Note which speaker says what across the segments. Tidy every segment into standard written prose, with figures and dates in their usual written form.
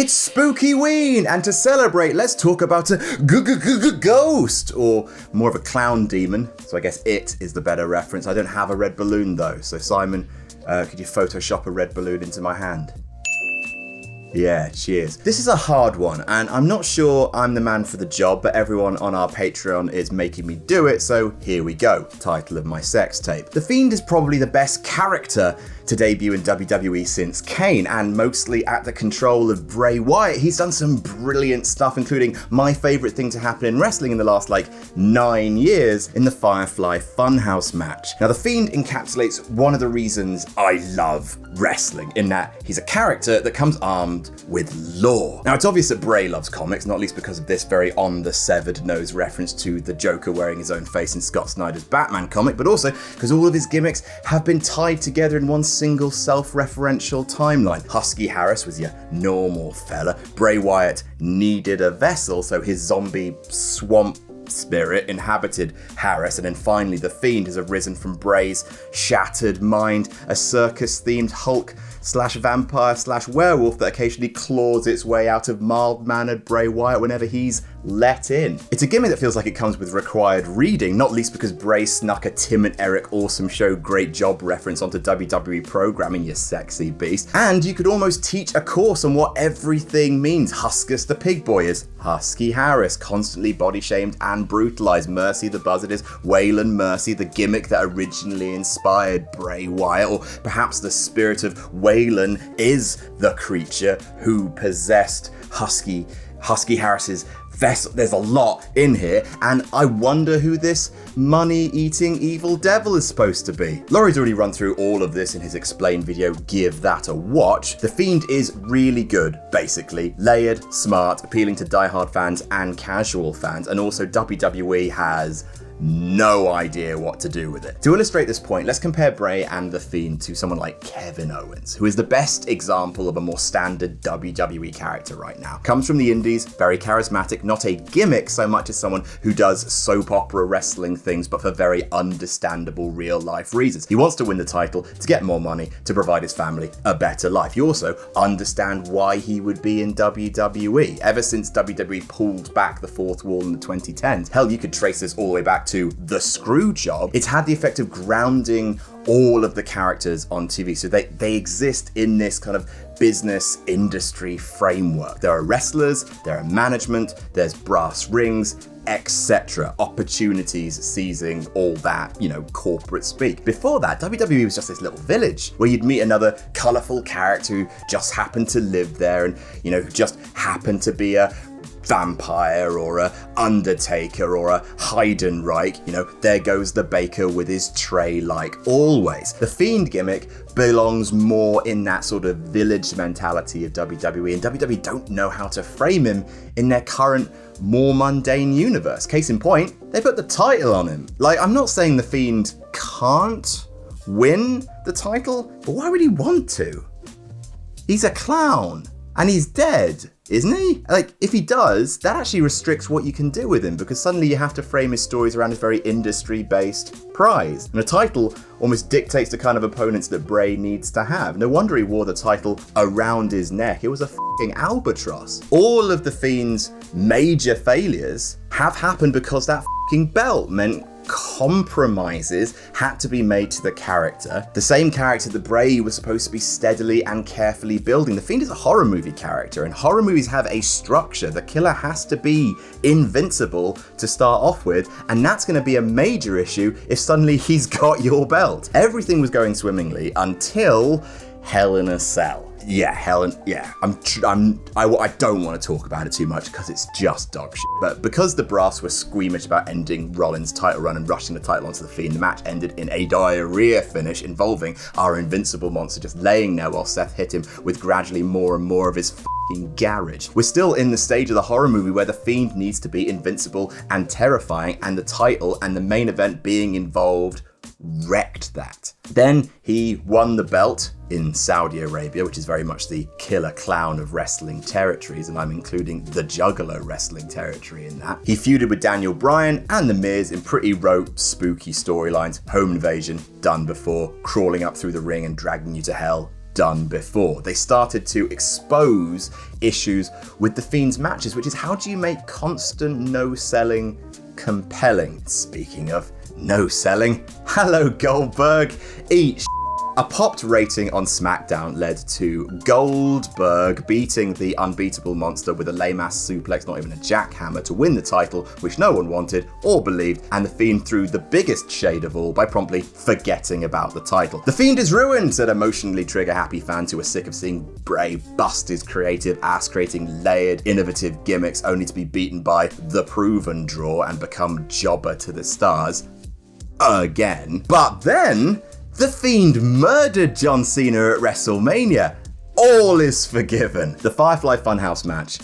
Speaker 1: It's Spooky Ween, and to celebrate, let's talk about a ghost, or more of a clown demon. So I guess it is the better reference. I don't have a red balloon though, so Simon, could you Photoshop a red balloon into my hand? Yeah, cheers. This is a hard one, and I'm not sure I'm the man for the job, but everyone on our Patreon is making me do it, so here we go. Title of my sex tape. The Fiend is probably the best character to debut in WWE since Kane, and mostly at the control of Bray Wyatt. He's done some brilliant stuff, including my favourite thing to happen in wrestling in the last 9 years in the Firefly Funhouse match. Now, the Fiend encapsulates one of the reasons I love wrestling, in that he's a character that comes armed with lore. Now, it's obvious that Bray loves comics, not least because of this very on the severed nose reference to the Joker wearing his own face in Scott Snyder's Batman comic, but also because all of his gimmicks have been tied together in one single self-referential timeline. Husky Harris was your normal fella. Bray Wyatt needed a vessel, so his zombie swamp spirit inhabited Harris, and then finally the Fiend has arisen from Bray's shattered mind, a circus-themed Hulk /vampire /werewolf that occasionally claws its way out of mild-mannered Bray Wyatt whenever he's let in. It's a gimmick that feels like it comes with required reading, not least because Bray snuck a Tim and Eric Awesome Show Great Job reference onto WWE programming, you sexy beast. And you could almost teach a course on what everything means. Huskus the Pig Boy is Husky Harris, constantly body-shamed and brutalized. Mercy the Buzzard is Waylon Mercy, the gimmick that originally inspired Bray Wyatt, or perhaps the spirit of Waylon is the creature who possessed Husky Harris's vessel. There's a lot in here, and I wonder who this money-eating evil devil is supposed to be. Laurie's already run through all of this in his explained video, give that a watch. The Fiend is really good, basically. Layered, smart, appealing to diehard fans and casual fans, and also WWE has no idea what to do with it. To illustrate this point, let's compare Bray and The Fiend to someone like Kevin Owens, who is the best example of a more standard WWE character right now. Comes from the indies, very charismatic, not a gimmick so much as someone who does soap opera wrestling things, but for very understandable real life reasons. He wants to win the title to get more money, to provide his family a better life. You also understand why he would be in WWE. Ever since WWE pulled back the fourth wall in the 2010s, hell, you could trace this all the way back to The Screw Job. It's had the effect of grounding all of the characters on TV, so they exist in this kind of business industry framework. There are wrestlers, there are management, there's brass rings, etc. Opportunities seizing all that, corporate speak. Before that, WWE was just this little village where you'd meet another colourful character who just happened to live there and, who just happened to be a vampire or a undertaker or a Heidenreich. There goes the baker with his tray like always. The Fiend gimmick belongs more in that sort of village mentality of WWE, and WWE don't know how to frame him in their current more mundane universe. Case in point, they put the title on him. I'm not saying the Fiend can't win the title, but why would he want to? He's a clown and he's dead, isn't he? If he does, that actually restricts what you can do with him, because suddenly you have to frame his stories around his very industry-based prize. And a title almost dictates the kind of opponents that Bray needs to have. No wonder he wore the title around his neck. It was a fucking albatross. All of the Fiend's major failures have happened because that fucking belt meant compromises had to be made to the character. The same character that Bray was supposed to be steadily and carefully building. The Fiend is a horror movie character, and horror movies have a structure. The killer has to be invincible to start off with, and that's going to be a major issue if suddenly he's got your belt. Everything was going swimmingly until Hell in a Cell. Yeah, I don't want to talk about it too much because it's just dog shit. But because the brass were squeamish about ending Rollins' title run and rushing the title onto the Fiend, the match ended in a diarrhea finish involving our invincible monster just laying there while Seth hit him with gradually more and more of his f***ing garage. We're still in the stage of the horror movie where the Fiend needs to be invincible and terrifying, and the title and the main event being involved wrecked that. Then he won the belt in Saudi Arabia, which is very much the killer clown of wrestling territories, and I'm including the Juggalo wrestling territory in that. He feuded with Daniel Bryan and The Miz in pretty rote, spooky storylines. Home invasion, done before, crawling up through the ring and dragging you to hell, done before. They started to expose issues with the Fiend's matches, which is, how do you make constant no-selling compelling? Speaking of no-selling, hello Goldberg, eat A popped rating on SmackDown led to Goldberg beating the unbeatable monster with a lame-ass suplex, not even a jackhammer, to win the title, which no one wanted or believed, and The Fiend threw the biggest shade of all by promptly forgetting about the title. The Fiend is ruined, said emotionally trigger-happy fans who are sick of seeing Bray bust his creative ass, creating layered, innovative gimmicks only to be beaten by the proven draw and become jobber to the stars again. But then The Fiend murdered John Cena at WrestleMania. All is forgiven. The Firefly Funhouse match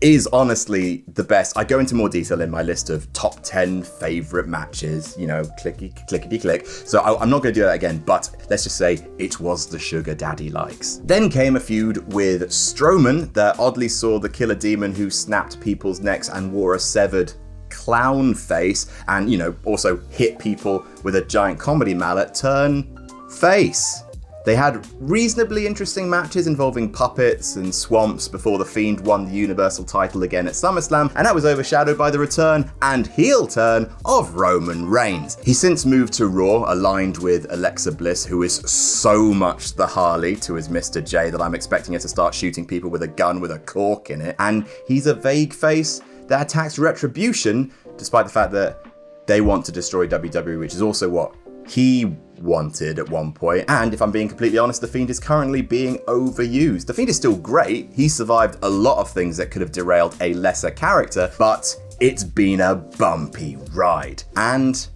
Speaker 1: is honestly the best. I go into more detail in my list of top 10 favorite matches, you know, clickety click. So I'm not going to do that again, but let's just say it was the sugar daddy likes. Then came a feud with Strowman that oddly saw the killer demon who snapped people's necks and wore a severed clown face and, you know, also hit people with a giant comedy mallet turn face. They had reasonably interesting matches involving puppets and swamps before The Fiend won the Universal title again at SummerSlam, and that was overshadowed by the return and heel turn of Roman Reigns. He's since moved to Raw, aligned with Alexa Bliss, who is so much the Harley to his Mr. J that I'm expecting her to start shooting people with a gun with a cork in it, and he's a vague face that attacks Retribution, despite the fact that they want to destroy WWE, which is also what he wanted at one point. And if I'm being completely honest, The Fiend is currently being overused. The Fiend is still great. He survived a lot of things that could have derailed a lesser character, but it's been a bumpy ride. And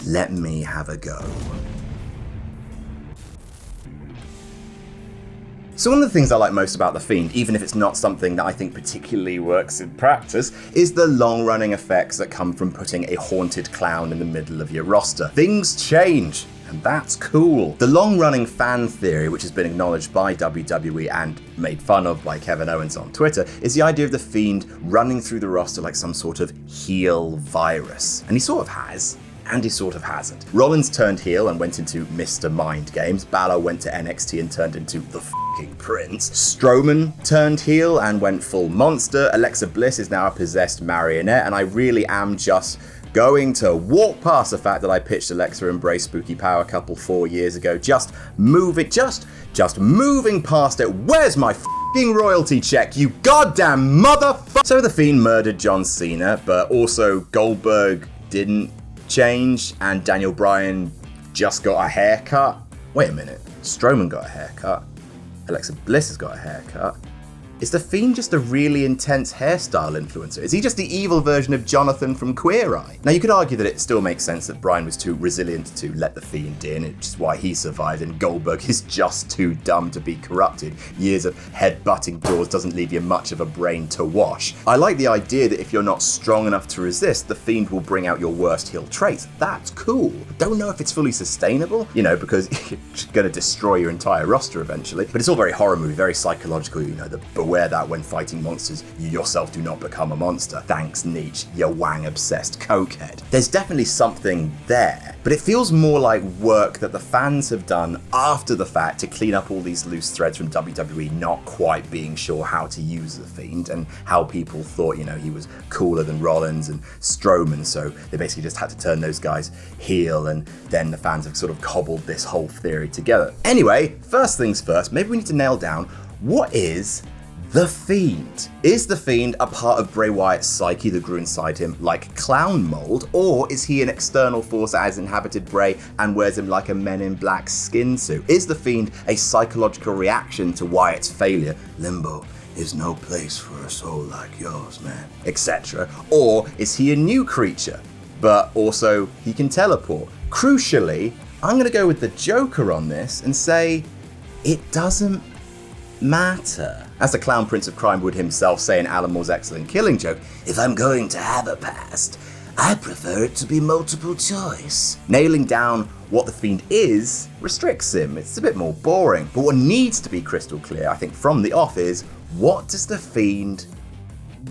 Speaker 1: let me have a go. So one of the things I like most about The Fiend, even if it's not something that I think particularly works in practice, is the long-running effects that come from putting a haunted clown in the middle of your roster. Things change, and that's cool. The long-running fan theory, which has been acknowledged by WWE and made fun of by Kevin Owens on Twitter, is the idea of The Fiend running through the roster like some sort of heel virus. And he sort of has. And he sort of hasn't. Rollins turned heel and went into Mr. Mind Games. Balor went to NXT and turned into the f***ing Prince. Strowman turned heel and went full monster. Alexa Bliss is now a possessed marionette, and I really am just going to walk past the fact that I pitched Alexa and Bray Spooky Power Couple 4 years ago. Just moving past it. Where's my f***ing royalty check, you goddamn motherfucker? So The Fiend murdered John Cena, but also Goldberg didn't change, and Daniel Bryan just got a haircut. Wait a minute, Strowman got a haircut. Alexa Bliss has got a haircut. Is The Fiend just a really intense hairstyle influencer? Is he just the evil version of Jonathan from Queer Eye? Now, you could argue that it still makes sense that Bryan was too resilient to let The Fiend in, which is why he survived, and Goldberg is just too dumb to be corrupted. Years of head-butting doors doesn't leave you much of a brain to wash. I like the idea that if you're not strong enough to resist, The Fiend will bring out your worst heel traits. That's cool. Don't know if it's fully sustainable, you know, because you're going to destroy your entire roster eventually. But it's all very horror movie, very psychological, you know, beware that when fighting monsters, you yourself do not become a monster. Thanks, Nietzsche, you wang-obsessed cokehead. There's definitely something there, but it feels more like work that the fans have done after the fact to clean up all these loose threads from WWE not quite being sure how to use The Fiend, and how people thought, you know, he was cooler than Rollins and Strowman, so they basically just had to turn those guys heel, and then the fans have sort of cobbled this whole theory together. Anyway, first things first, maybe we need to nail down, what is The Fiend? Is The Fiend a part of Bray Wyatt's psyche that grew inside him like clown mold, or is he an external force that has inhabited Bray and wears him like a Men in Black skin suit? Is The Fiend a psychological reaction to Wyatt's failure? Limbo is no place for a soul like yours, man, etc. Or is he a new creature, but also he can teleport? Crucially, I'm going to go with the Joker on this and say it doesn't matter. As the Clown Prince of Crime would himself say in Alan Moore's excellent Killing Joke, if I'm going to have a past, I prefer it to be multiple choice. Nailing down what The Fiend is restricts him. It's a bit more boring. But what needs to be crystal clear, I think, from the off is, what does The Fiend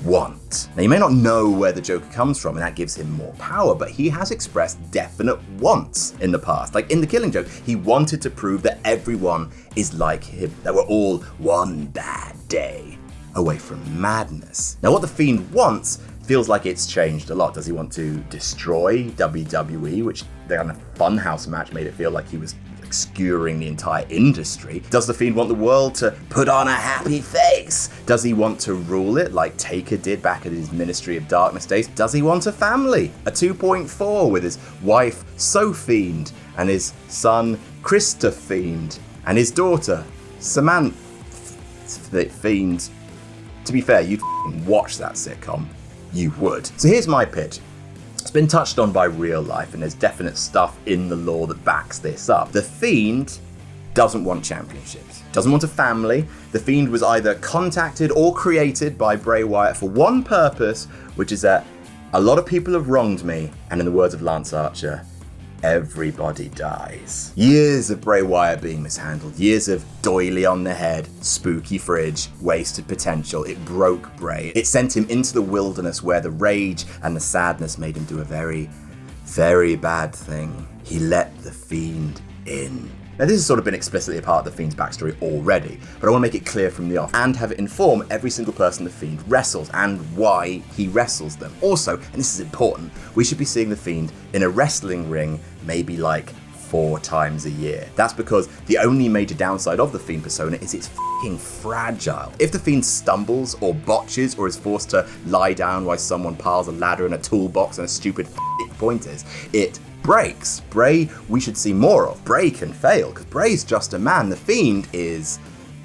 Speaker 1: want. Now, you may not know where the Joker comes from, and that gives him more power, but he has expressed definite wants in the past. Like in The Killing Joke, he wanted to prove that everyone is like him, that we're all one bad day away from madness. Now, what the Fiend wants feels like it's changed a lot. Does he want to destroy WWE, which the kind of Funhouse match made it feel like he was skewering the entire industry? Does the Fiend want the world to put on a happy face? Does he want to rule it like Taker did back at his Ministry of Darkness days? Does he want a family? A 2.4 with his wife So Fiend and his son Christopher Fiend and his daughter Samantha Fiend? To be fair, you'd watch that sitcom. You would. So here's my pitch. It's been touched on by real life, and there's definite stuff in the lore that backs this up. The Fiend doesn't want championships, doesn't want a family. The Fiend was either contacted or created by Bray Wyatt for one purpose, which is that a lot of people have wronged me, and in the words of Lance Archer, everybody dies. Years of Bray Wyatt being mishandled, years of doily on the head, spooky fridge, wasted potential. It broke Bray. It sent him into the wilderness where the rage and the sadness made him do a very, very bad thing. He let the Fiend in. Now, this has sort of been explicitly a part of the Fiend's backstory already, but I want to make it clear from the off and have it inform every single person the Fiend wrestles and why he wrestles them. Also, and this is important, we should be seeing the Fiend in a wrestling ring maybe like 4 times a year. That's because the only major downside of the Fiend persona is it's f***ing fragile. If the Fiend stumbles or botches or is forced to lie down while someone piles a ladder and a toolbox and a stupid pointers, it breaks. Bray, we should see more of. Bray can fail, because Bray's just a man. The Fiend is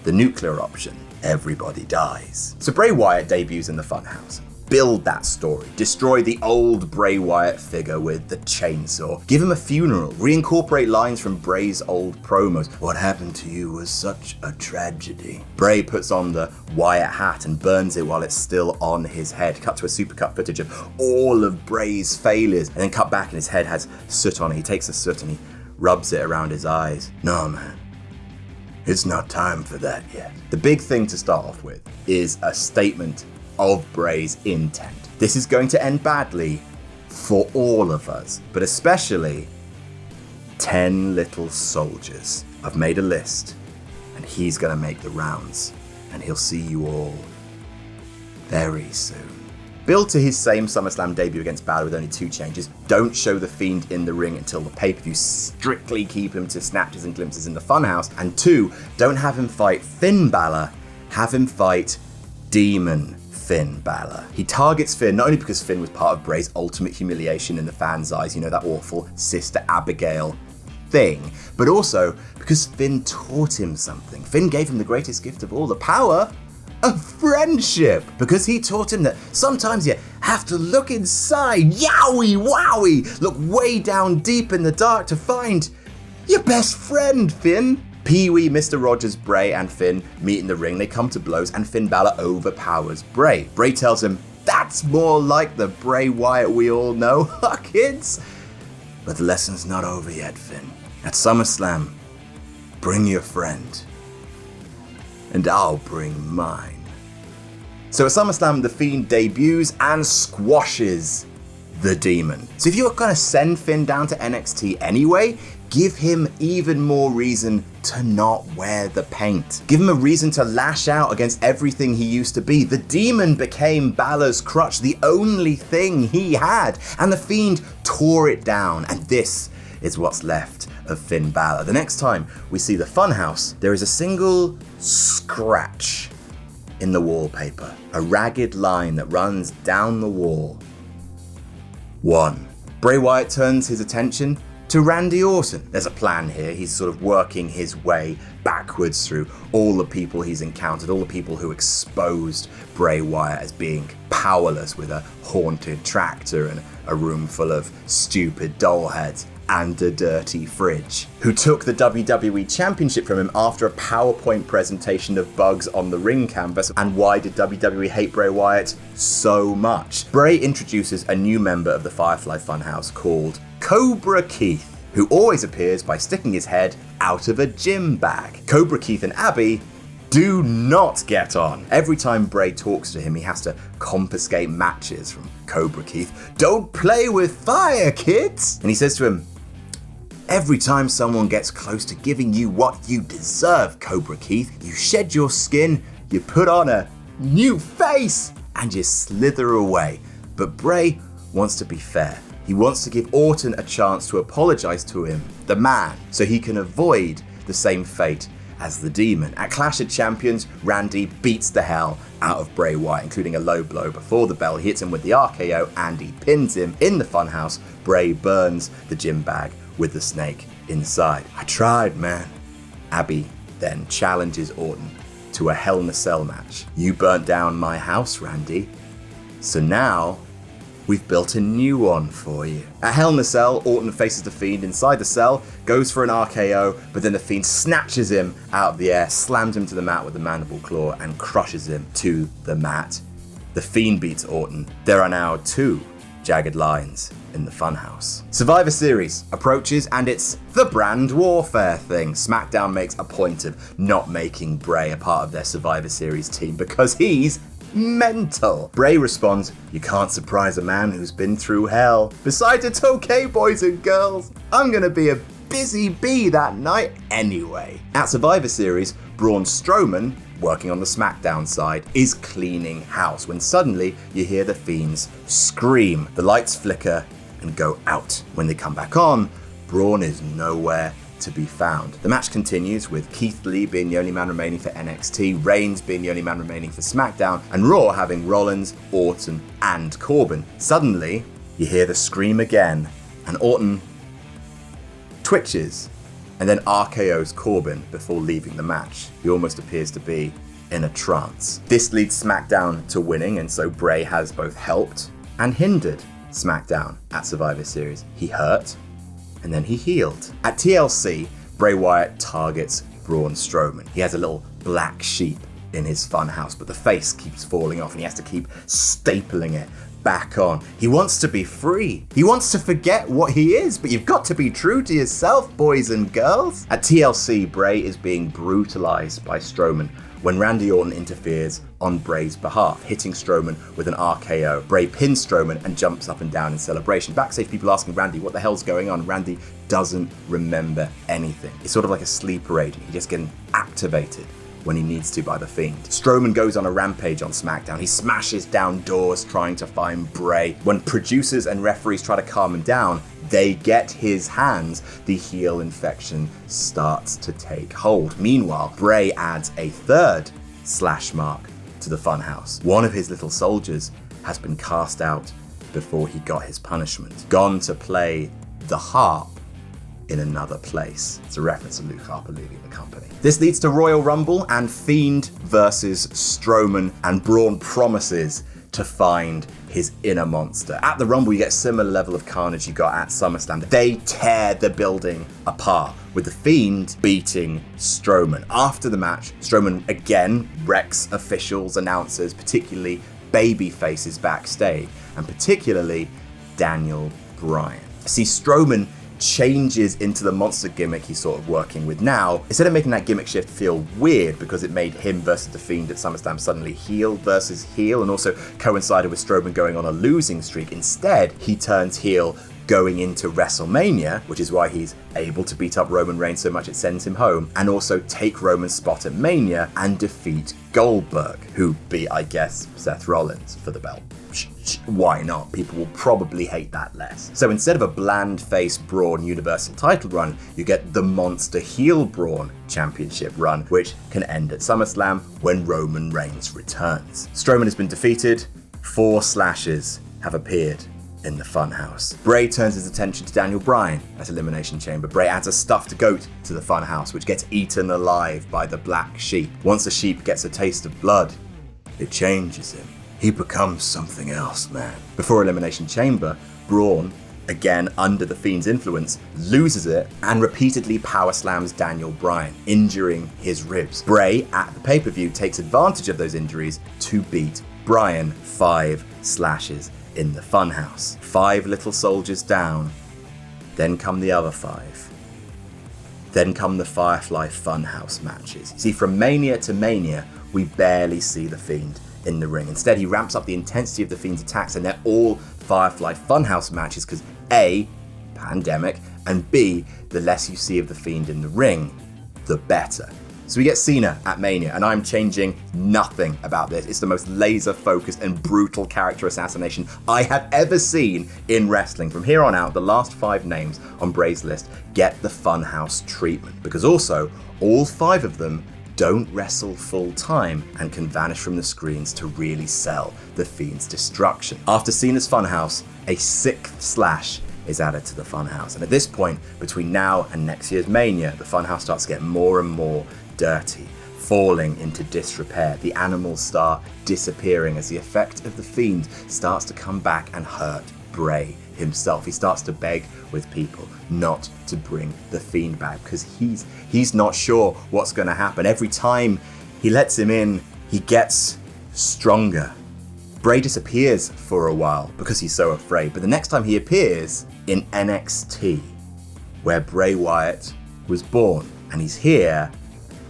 Speaker 1: the nuclear option. Everybody dies. So Bray Wyatt debuts in the Funhouse. Build that story. Destroy the old Bray Wyatt figure with the chainsaw. Give him a funeral. Reincorporate lines from Bray's old promos. What happened to you was such a tragedy. Bray puts on the Wyatt hat and burns it while it's still on his head. Cut to a supercut footage of all of Bray's failures, and then cut back and his head has soot on it. He takes the soot and he rubs it around his eyes. No, man. It's not time for that yet. The big thing to start off with is a statement of Bray's intent. This is going to end badly for all of us, but especially 10 little soldiers. I've made a list, and he's gonna make the rounds, and he'll see you all very soon. Build to his same SummerSlam debut against Balor with only 2 changes. Don't show the Fiend in the ring until the pay-per-view. Strictly keep him to snatches and glimpses in the Funhouse. And 2, don't have him fight Finn Balor. Have him fight Demon Finn Balor. He targets Finn not only because Finn was part of Bray's ultimate humiliation in the fans' eyes, you know, that awful Sister Abigail thing, but also because Finn taught him something. Finn gave him the greatest gift of all, the power of friendship, because he taught him that sometimes you have to look inside, yowie wowie, look way down deep in the dark to find your best friend, Finn. Pee-wee, Mr. Rogers, Bray, and Finn meet in the ring. They come to blows, and Finn Balor overpowers Bray. Bray tells him, that's more like the Bray Wyatt we all know, huh, kids? But the lesson's not over yet, Finn. At SummerSlam, bring your friend, and I'll bring mine. So at SummerSlam, the Fiend debuts and squashes the Demon. So if you're gonna send Finn down to NXT anyway, give him even more reason to not wear the paint. Give him a reason to lash out against everything he used to be. The Demon became Balor's crutch, the only thing he had, and the Fiend tore it down, and this is what's left of Finn Balor. The next time we see the Funhouse, there is a single scratch in the wallpaper, a ragged line that runs down the wall. 1. Bray Wyatt turns his attention to Randy Orton. There's a plan here. He's sort of working his way backwards through all the people he's encountered, all the people who exposed Bray Wyatt as being powerless with a haunted tractor and a room full of stupid doll heads and a dirty fridge, who took the WWE Championship from him after a PowerPoint presentation of bugs on the ring canvas. And why did WWE hate Bray Wyatt so much? Bray introduces a new member of the Firefly Funhouse called Cobra Keith, who always appears by sticking his head out of a gym bag. Cobra Keith and Abby do not get on. Every time Bray talks to him, he has to confiscate matches from Cobra Keith. Don't play with fire, kids! And he says to him, every time someone gets close to giving you what you deserve, Cobra Keith, you shed your skin, you put on a new face, and you slither away. But Bray wants to be fair. He wants to give Orton a chance to apologize to him, the man, so he can avoid the same fate as the Demon. At Clash of Champions, Randy beats the hell out of Bray Wyatt, including a low blow before the bell. He hits him with the RKO and he pins him. In the Funhouse, Bray burns the gym bag with the snake inside. I tried, man. Abby then challenges Orton to a Hell in a Cell match. You burnt down my house, Randy. So now, we've built a new one for you. At Hell in a Cell, Orton faces the Fiend inside the cell, goes for an RKO, but then the Fiend snatches him out of the air, slams him to the mat with the mandible claw, and crushes him to the mat. The Fiend beats Orton. There are now 2 jagged lines in the Funhouse. Survivor Series approaches, and it's the brand warfare thing. SmackDown makes a point of not making Bray a part of their Survivor Series team because he's mental. Bray responds, you can't surprise a man who's been through hell. Besides, it's okay, boys and girls. I'm gonna be a busy bee that night anyway. At Survivor Series, Braun Strowman, working on the SmackDown side, is cleaning house when suddenly you hear the Fiends scream. The lights flicker and go out. When they come back on, Braun is nowhere to be found. The match continues with Keith Lee being the only man remaining for NXT, Reigns being the only man remaining for SmackDown, and Raw having Rollins, Orton, and Corbin. Suddenly, you hear the scream again, and Orton twitches and then RKOs Corbin before leaving the match. He almost appears to be in a trance. This leads SmackDown to winning, and so Bray has both helped and hindered SmackDown at Survivor Series. He hurt, and then he healed. At TLC, Bray Wyatt targets Braun Strowman. He has a little black sheep in his funhouse, but the face keeps falling off and he has to keep stapling it back on. He wants to be free. He wants to forget what he is, but you've got to be true to yourself, boys and girls. At TLC, Bray is being brutalized by Strowman when Randy Orton interferes on Bray's behalf, hitting Strowman with an RKO. Bray pins Strowman and jumps up and down in celebration. Backstage, people asking Randy what the hell's going on. Randy doesn't remember anything. It's sort of like a sleeper agent. He's just getting activated when he needs to by the Fiend. Strowman goes on a rampage on SmackDown. He smashes down doors trying to find Bray. When producers and referees try to calm him down, they get his hands. The heel infection starts to take hold. Meanwhile, Bray adds a third slash mark to the Funhouse. One of his little soldiers has been cast out before he got his punishment. Gone to play the harp in another place. It's a reference to Luke Harper leaving the company. This leads to Royal Rumble and Fiend versus Strowman, and Braun promises to find his inner monster. At the Rumble, you get a similar level of carnage you got at SummerSlam. They tear the building apart, with the Fiend beating Strowman. After the match, Strowman again wrecks officials, announcers, particularly baby faces backstage, and particularly Daniel Bryan. See, Strowman changes into the monster gimmick he's sort of working with now. Instead of making that gimmick shift feel weird because it made him versus the Fiend at SummerSlam suddenly heel versus heel, and also coincided with Strowman going on a losing streak, instead he turns heel going into WrestleMania, which is why he's able to beat up Roman Reigns so much it sends him home, and also take Roman's spot at Mania and defeat Goldberg, who beat, I guess, Seth Rollins for the belt. Why not? People will probably hate that less. So instead of a bland face Braun Universal title run, you get the Monster Heel Braun Championship run, which can end at SummerSlam when Roman Reigns returns. Strowman has been defeated. 4 slashes have appeared in the Funhouse. Bray turns his attention to Daniel Bryan at Elimination Chamber. Bray adds a stuffed goat to the Funhouse, which gets eaten alive by the black sheep. Once the sheep gets a taste of blood, it changes him. He becomes something else, man. Before Elimination Chamber, Braun, again under the Fiend's influence, loses it and repeatedly power slams Daniel Bryan, injuring his ribs. Bray, at the pay-per-view, takes advantage of those injuries to beat Bryan. 5 slashes in the Funhouse. 5 little soldiers down, then come the other 5. Then come the Firefly Funhouse matches. See, from Mania to Mania, we barely see the Fiend in the ring. Instead, he ramps up the intensity of the Fiend's attacks, and they're all Firefly Funhouse matches because A, pandemic, and B, the less you see of the Fiend in the ring, the better. So we get Cena at Mania, and I'm changing nothing about this. It's the most laser-focused and brutal character assassination I have ever seen in wrestling. From here on out, the last 5 names on Bray's list get the Funhouse treatment, because also, all 5 of them don't wrestle full time and can vanish from the screens to really sell the Fiend's destruction. After Cena's Funhouse, a 6th slash is added to the Funhouse. And at this point, between now and next year's Mania, the Funhouse starts to get more and more dirty, falling into disrepair. The animals start disappearing as the effect of the Fiend starts to come back and hurt Bray himself. He starts to beg with people not to bring the Fiend back because he's not sure what's going to happen. Every time he lets him in, he gets stronger. Bray disappears for a while because he's so afraid, but the next time he appears in NXT, where Bray Wyatt was born, and he's here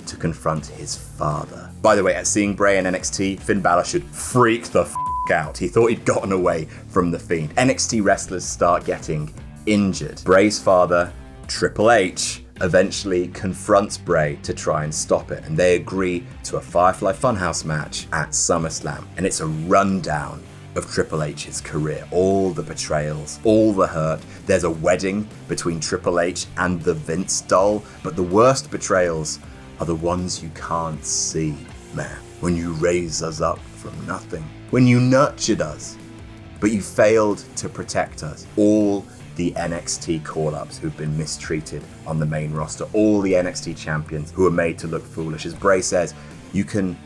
Speaker 1: to confront his father. By the way, at seeing Bray in NXT, Finn Balor should freak the out. He thought he'd gotten away from the Fiend. NXT wrestlers start getting injured. Bray's father, Triple H, eventually confronts Bray to try and stop it, and they agree to a Firefly Funhouse match at SummerSlam. And it's a rundown of Triple H's career. All the betrayals, all the hurt. There's a wedding between Triple H and the Vince doll, but the worst betrayals are the ones you can't see, man. When you raise us up from nothing, when you nurtured us, but you failed to protect us. All the NXT call-ups who've been mistreated on the main roster, all the NXT champions who are made to look foolish. As Bray says, you can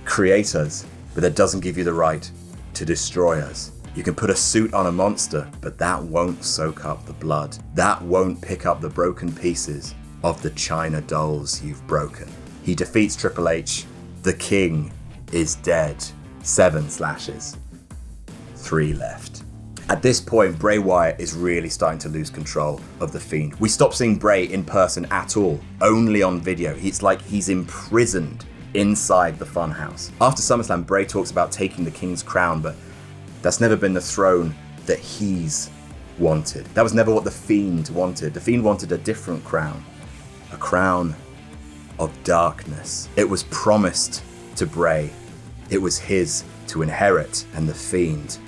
Speaker 1: create us, but that doesn't give you the right to destroy us. You can put a suit on a monster, but that won't soak up the blood. That won't pick up the broken pieces of the China dolls you've broken. He defeats Triple H. The King is dead. 7 slashes. 3 left. At this point, Bray Wyatt is really starting to lose control of the Fiend. We stop seeing Bray in person at all, only on video. It's like he's imprisoned inside the Funhouse. After SummerSlam, Bray talks about taking the King's crown, but that's never been the throne that he's wanted. That was never what the Fiend wanted. The Fiend wanted a different crown. A crown of darkness. It was promised to Bray. It was his to inherit, and the Fiend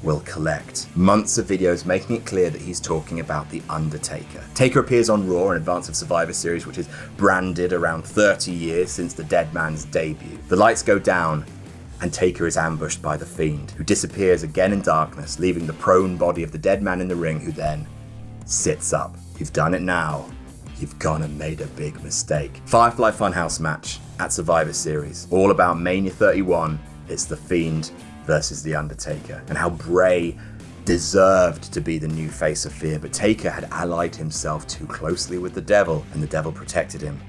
Speaker 1: will collect. Months of videos making it clear that he's talking about The Undertaker. Taker appears on Raw in advance of Survivor Series, which is branded around 30 years since the Dead Man's debut. The lights go down, and Taker is ambushed by the Fiend, who disappears again in darkness, leaving the prone body of the dead man in the ring, who then sits up. You've done it now. You've gone and made a big mistake. Firefly Funhouse match at Survivor Series. All about Mania 31. It's the Fiend versus The Undertaker, and how Bray deserved to be the new face of fear, but Taker had allied himself too closely with the devil, and the devil protected him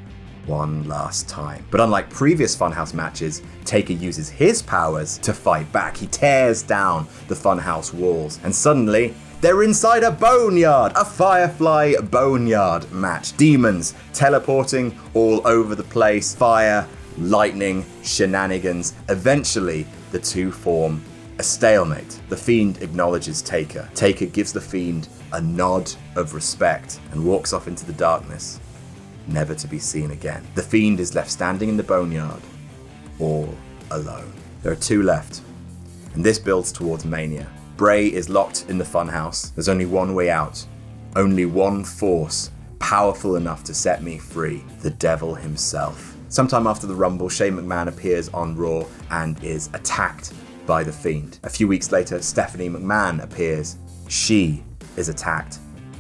Speaker 1: one last time. But unlike previous Funhouse matches, Taker uses his powers to fight back. He tears down the Funhouse walls, and suddenly they're inside a boneyard, a Firefly boneyard match. Demons teleporting all over the place, fire, lightning, shenanigans. Eventually, the two form a stalemate. The Fiend acknowledges Taker. Taker gives the Fiend a nod of respect and walks off into the darkness, never to be seen again. The Fiend is left standing in the boneyard, all alone. There are 2 left, and this builds towards Mania. Bray is locked in the Funhouse. There's only one way out. Only one force powerful enough to set me free. The devil himself. Sometime after the Rumble, Shane McMahon appears on Raw and is attacked by the Fiend. A few weeks later, Stephanie McMahon appears. She is attacked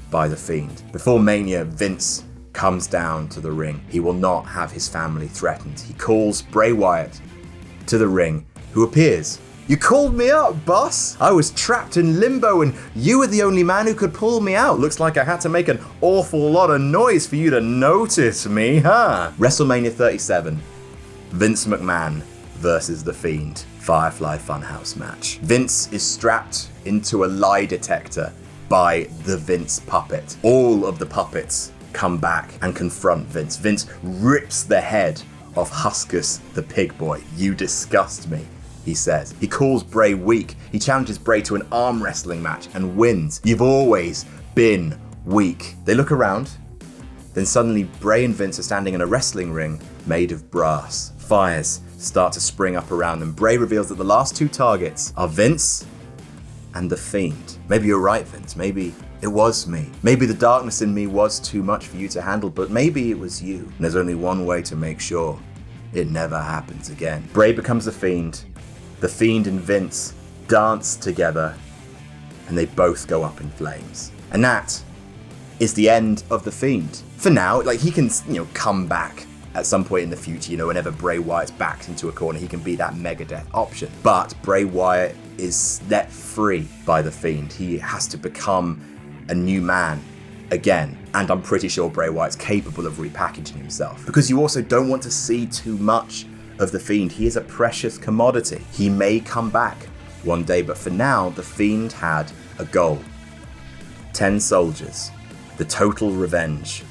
Speaker 1: by the Fiend. Before Mania, Vince comes down to the ring. He will not have his family threatened. He calls Bray Wyatt to the ring, who appears. You called me up, boss. I was trapped in limbo and you were the only man who could pull me out. Looks like I had to make an awful lot of noise for you to notice me, huh? WrestleMania 37, Vince McMahon versus The Fiend, Firefly Funhouse match. Vince is strapped into a lie detector by the Vince puppet. All of the puppets come back and confront Vince. Vince rips the head off Huskus the pig boy. "You disgust me," he says. He calls Bray weak. He challenges Bray to an arm wrestling match and wins. "You've always been weak." They look around. Then suddenly Bray and Vince are standing in a wrestling ring made of brass. Fires start to spring up around them. Bray reveals that the last two targets are Vince and the Fiend. "Maybe you're right, Vince. Maybe it was me. Maybe the darkness in me was too much for you to handle, but maybe it was you. And there's only one way to make sure it never happens again." Bray becomes the Fiend. The Fiend and Vince dance together, and they both go up in flames. And that is the end of the Fiend. For now, like, he can, come back at some point in the future, whenever Bray Wyatt's backed into a corner, he can be that Megadeth option. But Bray Wyatt is let free by the Fiend. He has to become a new man again. And I'm pretty sure Bray Wyatt's capable of repackaging himself. Because you also don't want to see too much of the Fiend. He is a precious commodity. He may come back one day, but for now, the Fiend had a goal. 10 soldiers, the total revenge,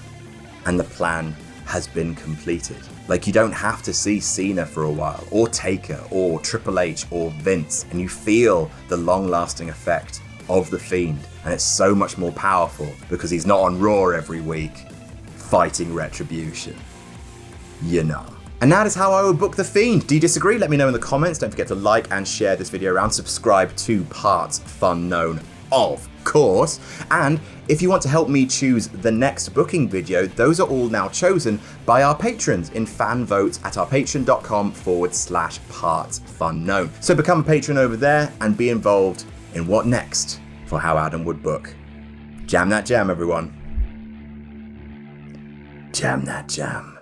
Speaker 1: and the plan has been completed. Like, you don't have to see Cena for a while, or Taker, or Triple H, or Vince, and you feel the long-lasting effect of the Fiend, and it's so much more powerful because he's not on Raw every week fighting Retribution. And that is how I would book the Fiend. Do you disagree? Let me know in the comments. Don't forget to like and share this video around. Subscribe to partsFUNknown, of course. And if you want to help me choose the next booking video, those are all now chosen by our patrons in fan votes at our patreon.com/partsFUNknown. So become a patron over there and be involved in what next for How Adam Would Book. Jam that jam, everyone. Jam that jam.